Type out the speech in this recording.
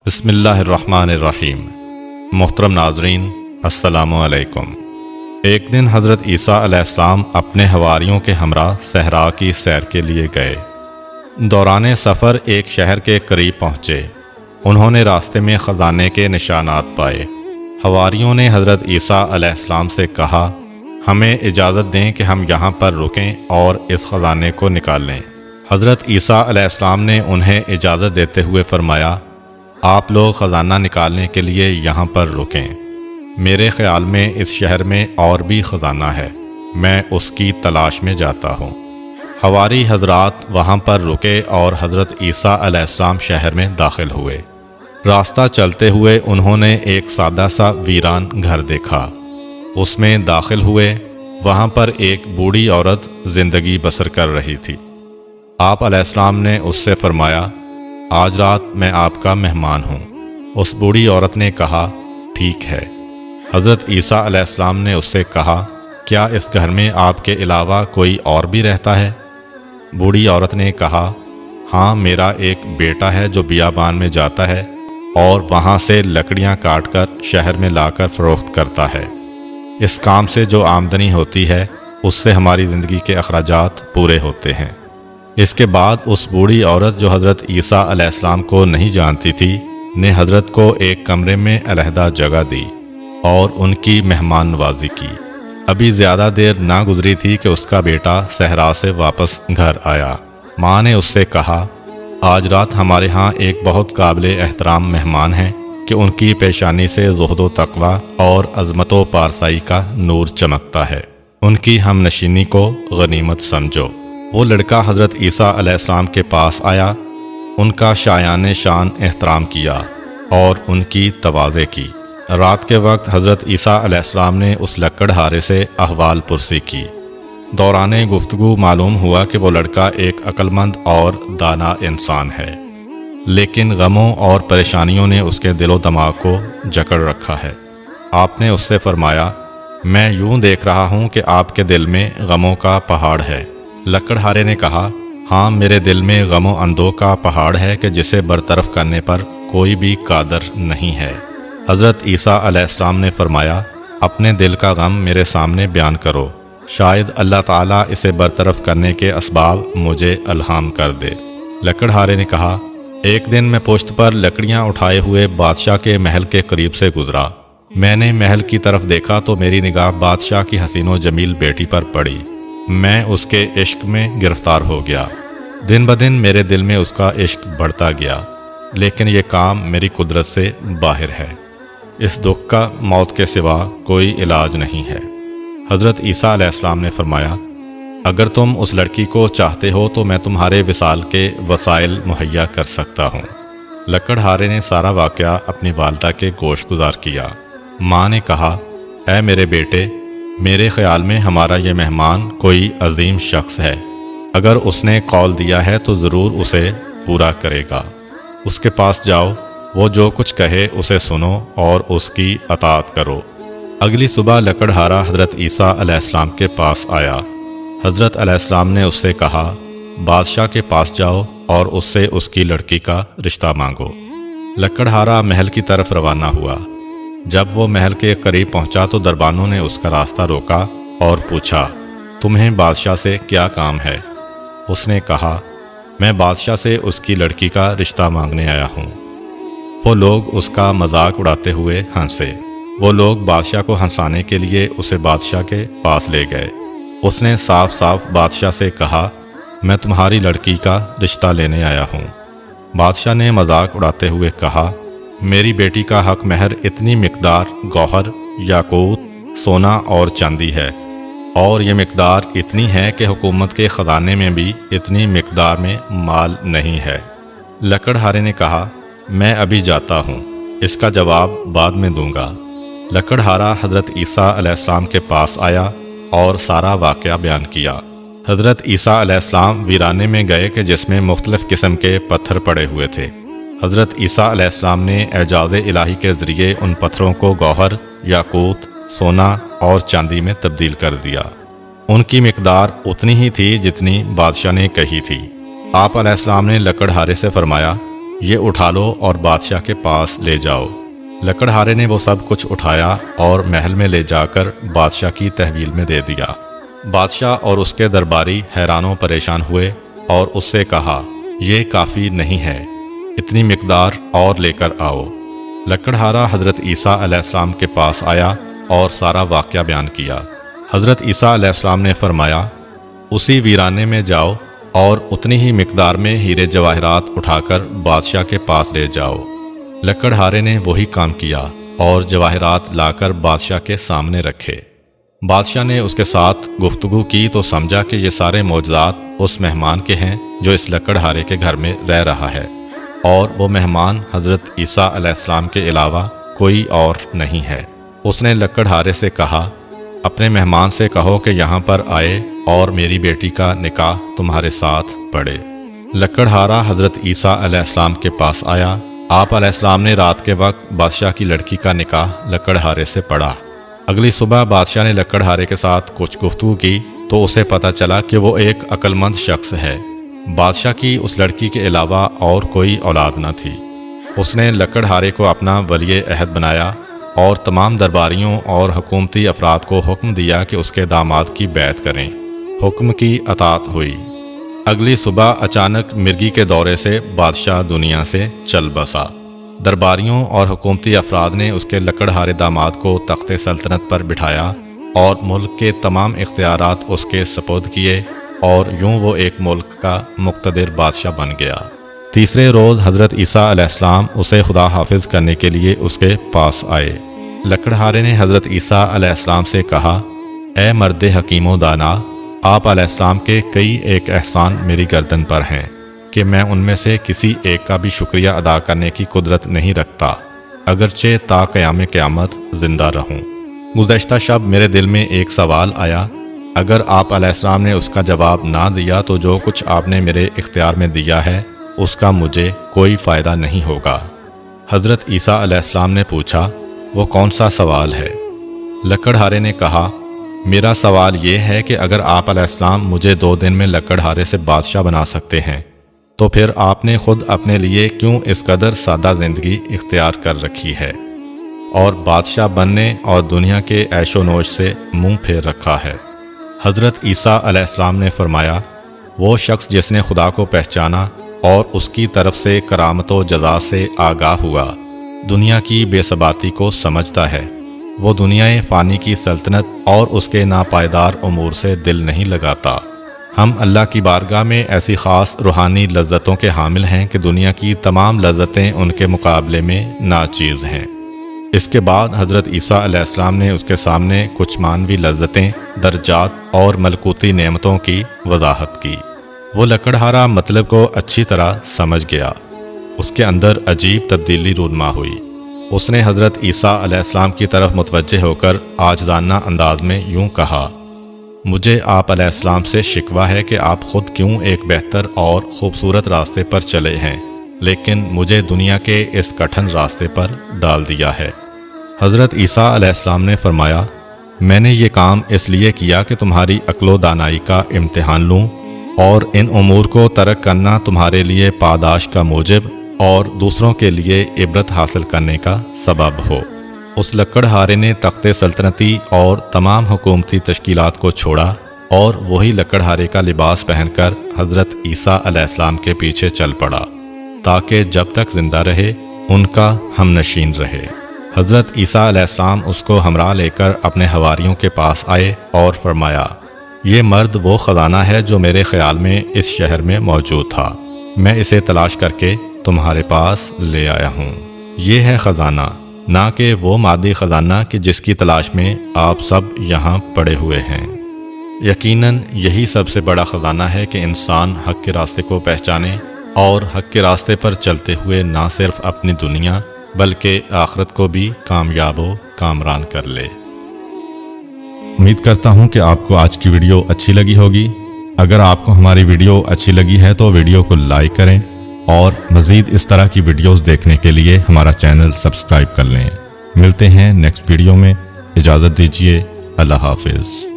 بسم اللہ الرحمن الرحیم۔ محترم ناظرین، السلام علیکم۔ ایک دن حضرت عیسیٰ علیہ السلام اپنے حواریوں کے ہمراہ صحرا کی سیر کے لیے گئے۔ دوران سفر ایک شہر کے قریب پہنچے۔ انہوں نے راستے میں خزانے کے نشانات پائے۔ حواریوں نے حضرت عیسیٰ علیہ السلام سے کہا، ہمیں اجازت دیں کہ ہم یہاں پر رکیں اور اس خزانے کو نکال لیں۔ حضرت عیسیٰ علیہ السلام نے انہیں اجازت دیتے ہوئے فرمایا، آپ لوگ خزانہ نکالنے کے لیے یہاں پر رکیں۔ میرے خیال میں اس شہر میں اور بھی خزانہ ہے، میں اس کی تلاش میں جاتا ہوں۔ حواری حضرات وہاں پر رکے اور حضرت عیسیٰ علیہ السلام شہر میں داخل ہوئے۔ راستہ چلتے ہوئے انہوں نے ایک سادہ سا ویران گھر دیکھا۔ اس میں داخل ہوئے، وہاں پر ایک بوڑھی عورت زندگی بسر کر رہی تھی۔ آپ علیہ السلام نے اس سے فرمایا، آج رات میں آپ کا مہمان ہوں۔ اس بوڑھی عورت نے کہا، ٹھیک ہے۔ حضرت عیسیٰ علیہ السلام نے اس سے کہا، کیا اس گھر میں آپ کے علاوہ کوئی اور بھی رہتا ہے؟ بوڑھی عورت نے کہا، ہاں، میرا ایک بیٹا ہے جو بیابان میں جاتا ہے اور وہاں سے لکڑیاں کاٹ کر شہر میں لا کر فروخت کرتا ہے۔ اس کام سے جو آمدنی ہوتی ہے اس سے ہماری زندگی کے اخراجات پورے ہوتے ہیں۔ اس کے بعد اس بوڑھی عورت جو حضرت عیسیٰ علیہ السلام کو نہیں جانتی تھی نے حضرت کو ایک کمرے میں علیحدہ جگہ دی اور ان کی مہمان نوازی کی۔ ابھی زیادہ دیر نہ گزری تھی کہ اس کا بیٹا صحرا سے واپس گھر آیا۔ ماں نے اس سے کہا، آج رات ہمارے ہاں ایک بہت قابل احترام مہمان ہیں کہ ان کی پیشانی سے زہد و تقوی اور عظمت و پارسائی کا نور چمکتا ہے، ان کی ہم نشینی کو غنیمت سمجھو۔ وہ لڑکا حضرت عیسیٰ علیہ السلام کے پاس آیا، ان کا شایان شان احترام کیا اور ان کی تواضع کی۔ رات کے وقت حضرت عیسیٰ علیہ السلام نے اس لکڑہارے سے احوال پرسی کی۔ دوران گفتگو معلوم ہوا کہ وہ لڑکا ایک عقل مند اور دانا انسان ہے، لیکن غموں اور پریشانیوں نے اس کے دل و دماغ کو جکڑ رکھا ہے۔ آپ نے اس سے فرمایا، میں یوں دیکھ رہا ہوں کہ آپ کے دل میں غموں کا پہاڑ ہے۔ لکڑہارے نے کہا، ہاں، میرے دل میں غم و اندوہ کا پہاڑ ہے کہ جسے برطرف کرنے پر کوئی بھی قادر نہیں ہے۔ حضرت عیسیٰ علیہ السلام نے فرمایا، اپنے دل کا غم میرے سامنے بیان کرو، شاید اللہ تعالیٰ اسے برطرف کرنے کے اسباب مجھے الہام کر دے۔ لکڑہارے نے کہا، ایک دن میں پشت پر لکڑیاں اٹھائے ہوئے بادشاہ کے محل کے قریب سے گزرا۔ میں نے محل کی طرف دیکھا تو میری نگاہ بادشاہ کی حسین و جمیل بیٹی پر پڑی۔ میں اس کے عشق میں گرفتار ہو گیا۔ دن بدن میرے دل میں اس کا عشق بڑھتا گیا، لیکن یہ کام میری قدرت سے باہر ہے۔ اس دکھ کا موت کے سوا کوئی علاج نہیں ہے۔ حضرت عیسیٰ علیہ السلام نے فرمایا، اگر تم اس لڑکی کو چاہتے ہو تو میں تمہارے وصال کے وسائل مہیا کر سکتا ہوں۔ لکڑہارے نے سارا واقعہ اپنی والدہ کے گوش گزار کیا۔ ماں نے کہا، اے میرے بیٹے، میرے خیال میں ہمارا یہ مہمان کوئی عظیم شخص ہے۔ اگر اس نے قول دیا ہے تو ضرور اسے پورا کرے گا۔ اس کے پاس جاؤ، وہ جو کچھ کہے اسے سنو اور اس کی اطاعت کرو۔ اگلی صبح لکڑہارا حضرت عیسیٰ علیہ السلام کے پاس آیا۔ حضرت علیہ السلام نے اس سے کہا، بادشاہ کے پاس جاؤ اور اس سے اس کی لڑکی کا رشتہ مانگو۔ لکڑہارا محل کی طرف روانہ ہوا۔ جب وہ محل کے قریب پہنچا تو دربانوں نے اس کا راستہ روکا اور پوچھا، تمہیں بادشاہ سے کیا کام ہے؟ اس نے کہا، میں بادشاہ سے اس کی لڑکی کا رشتہ مانگنے آیا ہوں۔ وہ لوگ اس کا مذاق اڑاتے ہوئے ہنسے۔ وہ لوگ بادشاہ کو ہنسانے کے لیے اسے بادشاہ کے پاس لے گئے۔ اس نے صاف صاف بادشاہ سے کہا، میں تمہاری لڑکی کا رشتہ لینے آیا ہوں۔ بادشاہ نے مذاق اڑاتے ہوئے کہا، میری بیٹی کا حق مہر اتنی مقدار گوہر، یاقوت، سونا اور چاندی ہے، اور یہ مقدار اتنی ہے کہ حکومت کے خزانے میں بھی اتنی مقدار میں مال نہیں ہے۔ لکڑہارے نے کہا، میں ابھی جاتا ہوں، اس کا جواب بعد میں دوں گا۔ لکڑہارا حضرت عیسیٰ علیہ السلام کے پاس آیا اور سارا واقعہ بیان کیا۔ حضرت عیسیٰ علیہ السلام ویرانے میں گئے کہ جس میں مختلف قسم کے پتھر پڑے ہوئے تھے۔ حضرت عیسیٰ علیہ السلام نے اعجاز الہی کے ذریعے ان پتھروں کو گوہر، یاقوت، سونا اور چاندی میں تبدیل کر دیا۔ ان کی مقدار اتنی ہی تھی جتنی بادشاہ نے کہی تھی۔ آپ علیہ السلام نے لکڑہارے سے فرمایا، یہ اٹھا لو اور بادشاہ کے پاس لے جاؤ۔ لکڑہارے نے وہ سب کچھ اٹھایا اور محل میں لے جا کر بادشاہ کی تحویل میں دے دیا۔ بادشاہ اور اس کے درباری حیران و پریشان ہوئے اور اس سے کہا، یہ کافی نہیں ہے، اتنی مقدار اور لے کر آؤ۔ لکڑہارا حضرت عیسیٰ علیہ السلام کے پاس آیا اور سارا واقعہ بیان کیا۔ حضرت عیسیٰ علیہ السلام نے فرمایا، اسی ویرانے میں جاؤ اور اتنی ہی مقدار میں ہیرے جواہرات اٹھا کر بادشاہ کے پاس لے جاؤ۔ لکڑہارے نے وہی کام کیا اور جواہرات لا کر بادشاہ کے سامنے رکھے۔ بادشاہ نے اس کے ساتھ گفتگو کی تو سمجھا کہ یہ سارے معجزات اس مہمان کے ہیں جو اس لکڑہارے کے گھر میں رہ رہا ہے، اور وہ مہمان حضرت عیسیٰ علیہ السلام کے علاوہ کوئی اور نہیں ہے۔ اس نے لکڑہارے سے کہا، اپنے مہمان سے کہو کہ یہاں پر آئے اور میری بیٹی کا نکاح تمہارے ساتھ پڑھے۔ لکڑہارا حضرت عیسیٰ علیہ السلام کے پاس آیا۔ آپ علیہ السلام نے رات کے وقت بادشاہ کی لڑکی کا نکاح لکڑہارے سے پڑھا۔ اگلی صبح بادشاہ نے لکڑہارے کے ساتھ کچھ گفتگو کی تو اسے پتہ چلا کہ وہ ایک عقل مند شخص ہے۔ بادشاہ کی اس لڑکی کے علاوہ اور کوئی اولاد نہ تھی۔ اس نے لکڑہارے کو اپنا ولی عہد بنایا اور تمام درباریوں اور حکومتی افراد کو حکم دیا کہ اس کے داماد کی بیعت کریں۔ حکم کی اطاعت ہوئی۔ اگلی صبح اچانک مرگی کے دورے سے بادشاہ دنیا سے چل بسا۔ درباریوں اور حکومتی افراد نے اس کے لکڑہارے داماد کو تخت سلطنت پر بٹھایا اور ملک کے تمام اختیارات اس کے سپرد کیے، اور یوں وہ ایک ملک کا مقتدر بادشاہ بن گیا۔ تیسرے روز حضرت عیسیٰ علیہ السلام اسے خدا حافظ کرنے کے لیے اس کے پاس آئے۔ لکڑہارے نے حضرت عیسیٰ علیہ السلام سے کہا، اے مرد حکیم و دانا، آپ علیہ السلام کے کئی ایک احسان میری گردن پر ہیں کہ میں ان میں سے کسی ایک کا بھی شکریہ ادا کرنے کی قدرت نہیں رکھتا، اگرچہ تا قیام قیامت زندہ رہوں۔ گزشتہ شب میرے دل میں ایک سوال آیا، اگر آپ علیہ السلام نے اس کا جواب نہ دیا تو جو کچھ آپ نے میرے اختیار میں دیا ہے اس کا مجھے کوئی فائدہ نہیں ہوگا۔ حضرت عیسیٰ علیہ السلام نے پوچھا، وہ کون سا سوال ہے؟ لکڑہارے نے کہا، میرا سوال یہ ہے کہ اگر آپ علیہ السلام مجھے 2 دن میں لکڑہارے سے بادشاہ بنا سکتے ہیں تو پھر آپ نے خود اپنے لیے کیوں اس قدر سادہ زندگی اختیار کر رکھی ہے اور بادشاہ بننے اور دنیا کے عیش و نوش سے منہ پھیر رکھا ہے؟ حضرت عیسیٰ علیہ السلام نے فرمایا، وہ شخص جس نے خدا کو پہچانا اور اس کی طرف سے کرامت و جزا سے آگاہ ہوا، دنیا کی بے ثباتی کو سمجھتا ہے۔ وہ دنیا فانی کی سلطنت اور اس کے ناپائیدار امور سے دل نہیں لگاتا۔ ہم اللہ کی بارگاہ میں ایسی خاص روحانی لذتوں کے حامل ہیں کہ دنیا کی تمام لذتیں ان کے مقابلے میں ناچیز ہیں۔ اس کے بعد حضرت عیسیٰ علیہ السلام نے اس کے سامنے کچھ مانوی لذتیں، درجات اور ملکوتی نعمتوں کی وضاحت کی۔ وہ لکڑہارا مطلب کو اچھی طرح سمجھ گیا۔ اس کے اندر عجیب تبدیلی رونما ہوئی۔ اس نے حضرت عیسیٰ علیہ السلام کی طرف متوجہ ہو کر عاجزانہ انداز میں یوں کہا، مجھے آپ علیہ السلام سے شکوہ ہے کہ آپ خود کیوں ایک بہتر اور خوبصورت راستے پر چلے ہیں لیکن مجھے دنیا کے اس کٹھن راستے پر ڈال دیا ہے۔ حضرت عیسیٰ علیہ السلام نے فرمایا، میں نے یہ کام اس لیے کیا کہ تمہاری عقل و دانائی کا امتحان لوں اور ان امور کو ترک کرنا تمہارے لیے پاداش کا موجب اور دوسروں کے لیے عبرت حاصل کرنے کا سبب ہو۔ اس لکڑہارے نے تخت سلطنتی اور تمام حکومتی تشکیلات کو چھوڑا اور وہی لکڑہارے کا لباس پہن کر حضرت عیسیٰ علیہ السلام کے پیچھے چل پڑا تاکہ جب تک زندہ رہے ان کا ہم نشین رہے۔ حضرت عیسیٰ علیہ السلام اس کو ہمراہ لے کر اپنے حواریوں کے پاس آئے اور فرمایا، یہ مرد وہ خزانہ ہے جو میرے خیال میں اس شہر میں موجود تھا، میں اسے تلاش کر کے تمہارے پاس لے آیا ہوں۔ یہ ہے خزانہ، نہ کہ وہ مادی خزانہ کہ جس کی تلاش میں آپ سب یہاں پڑے ہوئے ہیں۔ یقیناً یہی سب سے بڑا خزانہ ہے کہ انسان حق کے راستے کو پہچانے اور حق کے راستے پر چلتے ہوئے نہ صرف اپنی دنیا بلکہ آخرت کو بھی کامیاب و کامران کر لے۔ امید کرتا ہوں کہ آپ کو آج کی ویڈیو اچھی لگی ہوگی۔ اگر آپ کو ہماری ویڈیو اچھی لگی ہے تو ویڈیو کو لائک کریں اور مزید اس طرح کی ویڈیوز دیکھنے کے لیے ہمارا چینل سبسکرائب کر لیں۔ ملتے ہیں نیکسٹ ویڈیو میں، اجازت دیجیے، اللہ حافظ۔